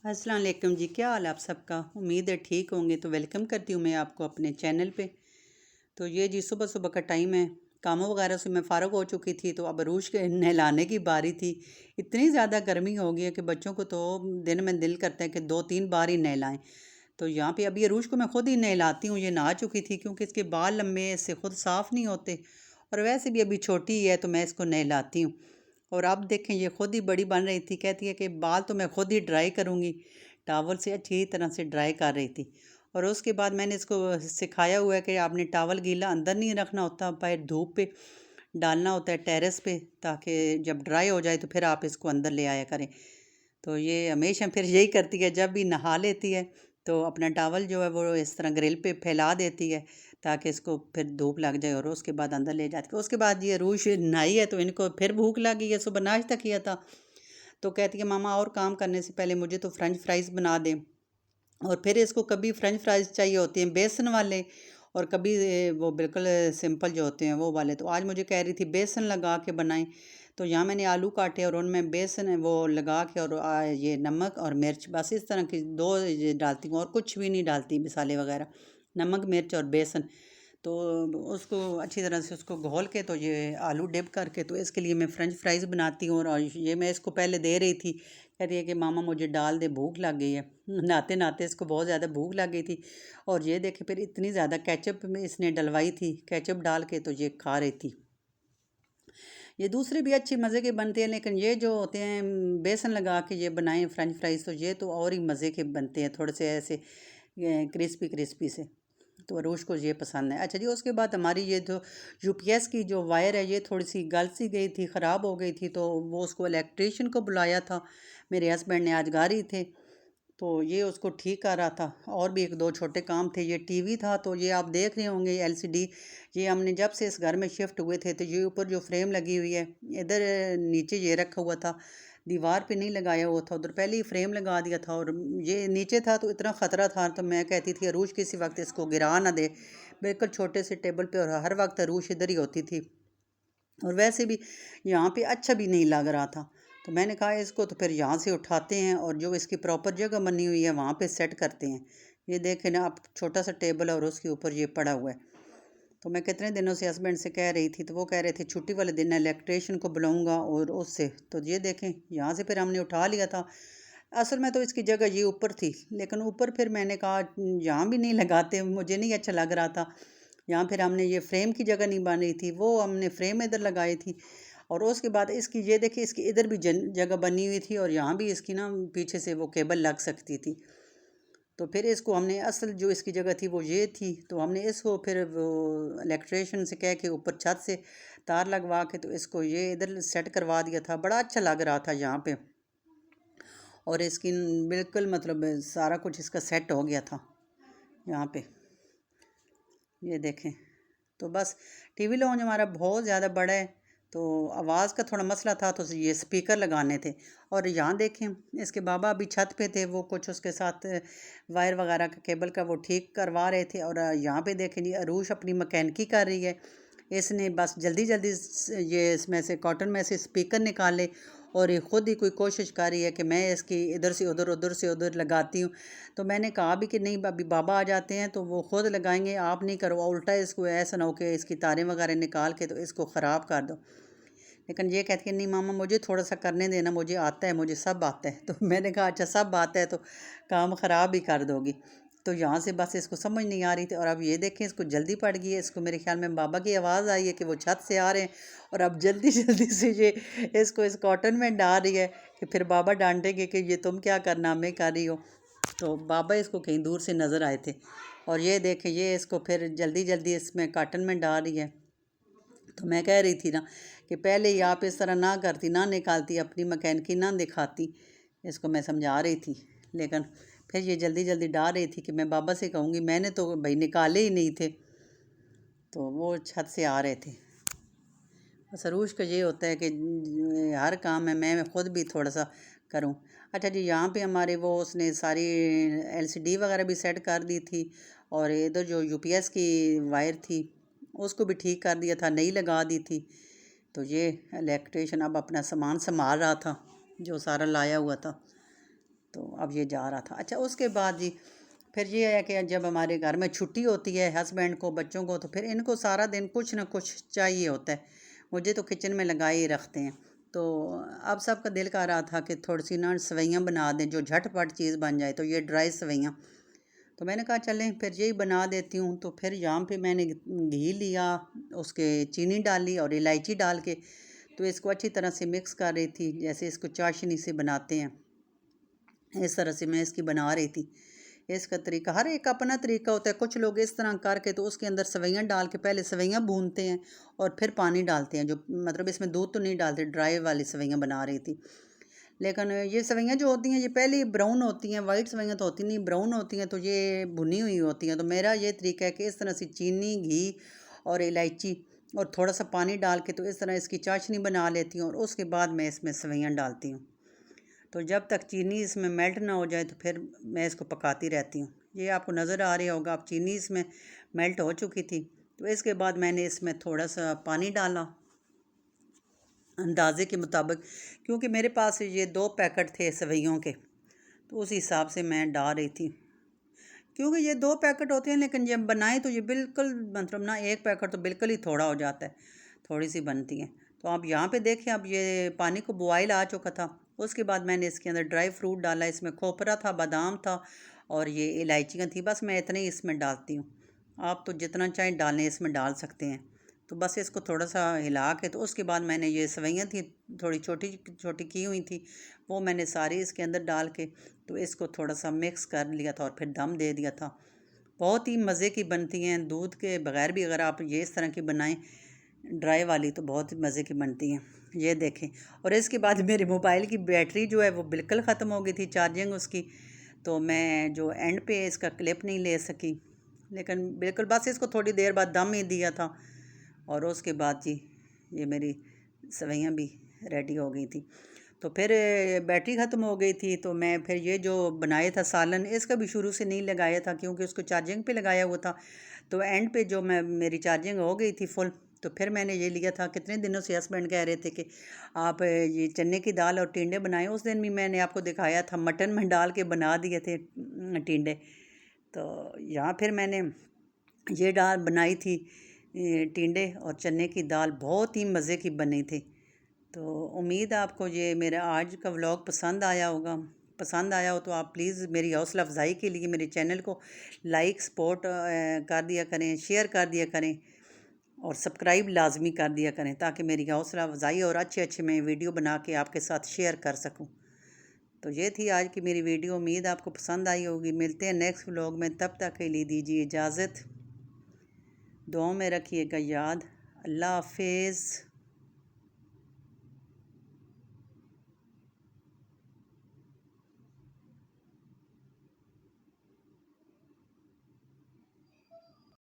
अस्सलाम वालेकुम जी। क्या हाल है आप सबका? उम्मीद है ठीक होंगे। तो वेलकम करती हूँ मैं आपको अपने चैनल पे। तो ये जी सुबह सुबह का टाइम है। कामों वगैरह से मैं फ़ारग हो चुकी थी, तो अब अरूज के नहलाने की बारी थी। इतनी ज़्यादा गर्मी हो गई है कि बच्चों को तो दिन में दिल करता है कि 2-3 बार ही नहलाएं। तो यहाँ पे अभी अरूज को मैं खुद ही नहलाती हूँ। ये नहा चुकी थी क्योंकि इसके बाल लम्बे हैं, इससे खुद साफ़ नहीं होते, और वैसे भी अभी छोटी है तो मैं इसको नहलाती हूँ। और अब देखें, ये खुद ही बड़ी बन रही थी, कहती है कि बाल तो मैं खुद ही ड्राई करूँगी। टावल से अच्छी तरह से ड्राई कर रही थी। और उसके बाद मैंने इसको सिखाया हुआ है कि आपने टावल गीला अंदर नहीं रखना होता, बाहर धूप पे डालना होता है, टेरेस पे, ताकि जब ड्राई हो जाए तो फिर आप इसको अंदर ले आया करें। तो ये हमेशा फिर यही करती है, जब भी नहा लेती है तो अपना टावल जो है वो इस तरह ग्रिल पे फैला देती है ताकि इसको फिर धूप लग जाए, और उसके बाद अंदर ले जाती है। उसके बाद ये अरूज नहाई है तो इनको फिर भूख लगी है। सुबह नाश्ता किया था तो कहती है मामा और काम करने से पहले मुझे तो फ्रेंच फ्राइज़ बना दें। और फिर इसको कभी फ्रेंच फ्राइज़ चाहिए होते हैं बेसन वाले, और कभी वो बिल्कुल सिंपल जो होते हैं वो वाले। तो आज मुझे कह रही थी बेसन लगा के बनाएं। तो यहाँ मैंने आलू काटे और उनमें बेसन है वो लगा के, और ये नमक और मिर्च, बस इस तरह की दो ये डालती हूँ और कुछ भी नहीं डालती मसाले वगैरह। नमक मिर्च और बेसन। तो उसको अच्छी तरह से उसको घोल के, तो ये आलू डिप करके, तो इसके लिए मैं फ़्रेंच फ्राइज़ बनाती हूँ। और ये मैं इसको पहले दे रही थी, कह रही है कि मामा मुझे डाल दे, भूख लग गई है। नहाते नहाते इसको बहुत ज़्यादा भूख लग गई थी। और ये देखे फिर इतनी ज़्यादा केचप में इसने डलवाई थी, केचप डाल के, तो ये खा रही थी। ये दूसरे भी अच्छे मज़े के बनते हैं, लेकिन ये जो होते हैं बेसन लगा के ये बनाए फ्रेंच फ्राइज़, तो ये तो और ही मज़े के बनते हैं, थोड़े से ऐसे क्रिस्पी क्रिस्पी से। तो अरूज को ये पसंद है। अच्छा जी, उसके बाद हमारी ये जो यूपीएस की जो वायर है ये थोड़ी सी गल सी गई थी, ख़राब हो गई थी, तो वो उसको इलेक्ट्रीशियन को बुलाया था। मेरे हस्बैंड ने आज गाड़ी थे, तो ये उसको ठीक कर रहा था। और भी एक दो छोटे काम थे। ये टीवी था, तो ये आप देख रहे होंगे एलसीडी। ये हमने जब से इस घर में शिफ्ट हुए थे, तो ये ऊपर जो फ्रेम लगी हुई है, इधर नीचे ये रखा हुआ था, दीवार पे नहीं लगाया हुआ था, उधर पहले ही फ्रेम लगा दिया था। और ये नीचे था तो इतना ख़तरा था, तो मैं कहती थी अरूज किसी वक्त इसको गिरा ना दे, बिल्कुल छोटे से टेबल पे, और हर वक्त अरूज इधर ही होती थी। और वैसे भी यहाँ पे अच्छा भी नहीं लग रहा था, तो मैंने कहा इसको तो फिर यहाँ से उठाते हैं और जो इसकी प्रॉपर जगह बनी हुई है वहाँ पे सेट करते हैं। ये देखें ना, अब छोटा सा टेबल है और उसके ऊपर ये पड़ा हुआ है। तो मैं कितने दिनों से हस्बैंड से कह रही थी, तो वो कह रहे थे छुट्टी वाले दिन इलेक्ट्रिशियन को बुलाऊंगा और उससे, तो ये देखें यहाँ से फिर हमने उठा लिया था। असल में तो इसकी जगह ये ऊपर थी, लेकिन ऊपर फिर मैंने कहा यहाँ भी नहीं लगाते, मुझे नहीं अच्छा लग रहा था। यहाँ फिर हमने ये फ्रेम की जगह नहीं बन रही थी, वो हमने फ्रेम इधर लगाई थी। और उसके बाद इसकी ये देखिए, इसकी इधर भी जगह बनी हुई थी, और यहाँ भी इसकी ना पीछे से वो केबल लग सकती थी। तो फिर इसको हमने, असल जो इसकी जगह थी वो ये थी, तो हमने इसको फिर वो इलेक्ट्रिशियन से कह के ऊपर छत से तार लगवा के तो इसको ये इधर सेट करवा दिया था। बड़ा अच्छा लग रहा था यहाँ पे, और इसकी बिल्कुल मतलब सारा कुछ इसका सेट हो गया था यहाँ पे। ये देखें, तो बस टीवी लॉन्च हमारा बहुत ज़्यादा बड़ा है, तो आवाज़ का थोड़ा मसला था, तो ये स्पीकर लगाने थे। और यहाँ देखें, इसके बाबा अभी छत पे थे, वो कुछ उसके साथ वायर वगैरह का केबल का वो ठीक करवा रहे थे। और यहाँ पे देखें जी, अरूश अपनी मैकेनिकी कर रही है। इसने बस जल्दी जल्दी ये इसमें से कॉटन में से स्पीकर निकाले, और ये ख़ुद ही कोई कोशिश कर रही है कि मैं इसकी इधर से उधर, उधर से उधर लगाती हूँ। तो मैंने कहा भी कि नहीं, अभी बाबा आ जाते हैं तो वो ख़ुद लगाएंगे, आप नहीं करो उल्टा, इसको ऐसा ना हो कि इसकी तारें वगैरह निकाल के तो इसको ख़राब कर दो। लेकिन ये कहती है नहीं मामा, मुझे थोड़ा सा करने देना, मुझे आता है, मुझे सब आता है। तो मैंने कहा अच्छा, सब आता है तो काम ख़राब ही कर दोगी। तो यहाँ से बस इसको समझ नहीं आ रही थी। और अब ये देखें, इसको जल्दी पड़ गई है। इसको मेरे ख्याल में बाबा की आवाज़ आई है कि वो छत से आ रहे हैं, और अब जल्दी जल्दी से ये इसको इस कॉटन में डाल रही है कि फिर बाबा डांटेंगे कि ये तुम क्या कारनामे कर रही हो। तो बाबा इसको कहीं दूर से नज़र आए थे। और ये देखें, ये इसको फिर जल्दी जल्दी इसमें काटन में डाल रही है। तो मैं कह रही थी ना कि पहले ही आप इस तरह ना करती, ना निकालती, अपनी मैकेनिकी ना दिखाती, इसको मैं समझा रही थी। लेकिन फिर ये जल्दी जल्दी डाल रही थी कि मैं बाबा से कहूँगी, मैंने तो भाई निकाले ही नहीं थे। तो वो छत से आ रहे थे। बस अरूज का ये होता है कि हर काम में मैं ख़ुद भी थोड़ा सा करूं। अच्छा जी, यहाँ पे हमारे वो उसने सारी एलसीडी वगैरह भी सेट कर दी थी, और इधर जो यूपीएस की वायर थी उसको भी ठीक कर दिया था, नई लगा दी थी। तो ये इलेक्ट्रिशियन अब अपना सामान संभाल रहा था जो सारा लाया हुआ था। तो अब ये जा रहा था। अच्छा, उसके बाद जी फिर ये है कि जब हमारे घर में छुट्टी होती है हस्बैंड को, बच्चों को, तो फिर इनको सारा दिन कुछ ना कुछ चाहिए होता है। मुझे तो किचन में लगाए ही रखते हैं। तो अब सबका दिल कर रहा था कि थोड़ी सी ना सेवइयाँ बना दें जो झटपट चीज़ बन जाए, तो ये ड्राई सेवइयाँ। तो मैंने कहा चलें फिर यही बना देती हूँ। तो फिर यहाँ पे मैंने घी लिया, उसके चीनी डाली और इलायची डाल के तो इसको अच्छी तरह से मिक्स कर रही थी, जैसे इसको चाशनी से बनाते हैं इस तरह से मैं इसकी बना रही थी। इसका तरीका, हर एक का अपना तरीका होता है। कुछ लोग इस तरह करके तो उसके अंदर सेवइयाँ डाल के पहले सेवइयाँ भूनते हैं और फिर पानी डालते हैं, जो मतलब इसमें दूध तो नहीं डालते। ड्राई वाली सेवइयाँ बना रही थी। लेकिन ये सेवइयाँ जो होती हैं ये पहले ही ब्राउन होती हैं, वाइट सेवइयाँ तो होती नहीं, ब्राउन होती हैं, तो ये भुनी हुई होती हैं। तो मेरा ये तरीका है कि इस तरह से चीनी, घी और इलायची और थोड़ा सा पानी डाल के तो इस तरह इसकी चाशनी बना लेती हूँ और उसके बाद मैं इसमें सेवइयाँ डालती हूँ। तो जब तक चीनी इसमें मेल्ट ना हो जाए तो फिर मैं इसको पकाती रहती हूँ। ये आपको नज़र आ रहा होगा, अब चीनी इसमें मेल्ट हो चुकी थी। तो इसके बाद मैंने इसमें थोड़ा सा पानी डाला अंदाज़े के मुताबिक, क्योंकि मेरे पास ये 2 पैकेट थे सेवइयों के, तो उस हिसाब से मैं डाल रही थी। क्योंकि ये 2 पैकेट होते हैं, लेकिन जब बनाए तो ये बिल्कुल मतलब ना 1 पैकेट तो बिल्कुल ही थोड़ा हो जाता है, थोड़ी सी बनती हैं। तो आप यहाँ पे देखें, अब ये पानी को बॉयल आ चुका था। उसके बाद मैंने इसके अंदर ड्राई फ्रूट डाला, इसमें खोपरा था, बादाम था और ये इलायचियाँ थी। बस मैं इतने ही इसमें डालती हूँ। आप तो जितना चाहें डालें इसमें डाल सकते हैं। तो बस इसको थोड़ा सा हिला के तो उसके बाद मैंने ये सेवइयाँ थी थोड़ी छोटी छोटी की हुई थी, वो मैंने सारी इसके अंदर डाल के तो इसको थोड़ा सा मिक्स कर लिया था और फिर दम दे दिया था। बहुत ही मज़े की बनती हैं, दूध के बगैर भी अगर आप ये इस तरह की बनाएं ड्राई वाली तो बहुत मज़े की बनती हैं। ये देखें, और इसके बाद मेरे मोबाइल की बैटरी जो है वो बिल्कुल ख़त्म हो गई थी, चार्जिंग उसकी। तो मैं जो एंड पे इसका क्लिप नहीं ले सकी, लेकिन बिल्कुल बस इसको थोड़ी देर बाद दम ही दिया था और उसके बाद जी ये मेरी सेवइयाँ भी रेडी हो गई थी। तो फिर बैटरी ख़त्म हो गई थी, तो मैं फिर ये जो बनाया था सालन, इसका भी शुरू से नहीं लगाया था क्योंकि उसको चार्जिंग पे लगाया हुआ था। तो एंड पे जो मैं मेरी चार्जिंग हो गई थी फुल, तो फिर मैंने ये लिया था। कितने दिनों से हस्बैंड कह रहे थे कि आप ये चने की दाल और टिंडे बनाएं। उस दिन भी मैंने आपको दिखाया था, मटन में डाल के बना दिए थे टिंडे। तो यहाँ फिर मैंने ये दाल बनाई थी, टिंडे और चने की दाल बहुत ही मज़े की बनी थी। तो उम्मीद है आपको ये मेरा आज का व्लॉग पसंद आया होगा। पसंद आया हो तो आप प्लीज़ मेरी हौसला अफजाई के लिए मेरे चैनल को लाइक सपोर्ट कर दिया करें, शेयर कर दिया करें और सब्सक्राइब लाजमी कर दिया करें, ताकि मेरी हौसला अफजाई और अच्छे अच्छे मैं वीडियो बना के आपके साथ शेयर कर सकूं। तो ये थी आज की मेरी वीडियो, उम्मीद आपको पसंद आई होगी। मिलते हैं नेक्स्ट व्लॉग में, तब तक के लिए दीजिए इजाज़त। दुआओं में रखिएगा याद। अल्लाह हाफिज़।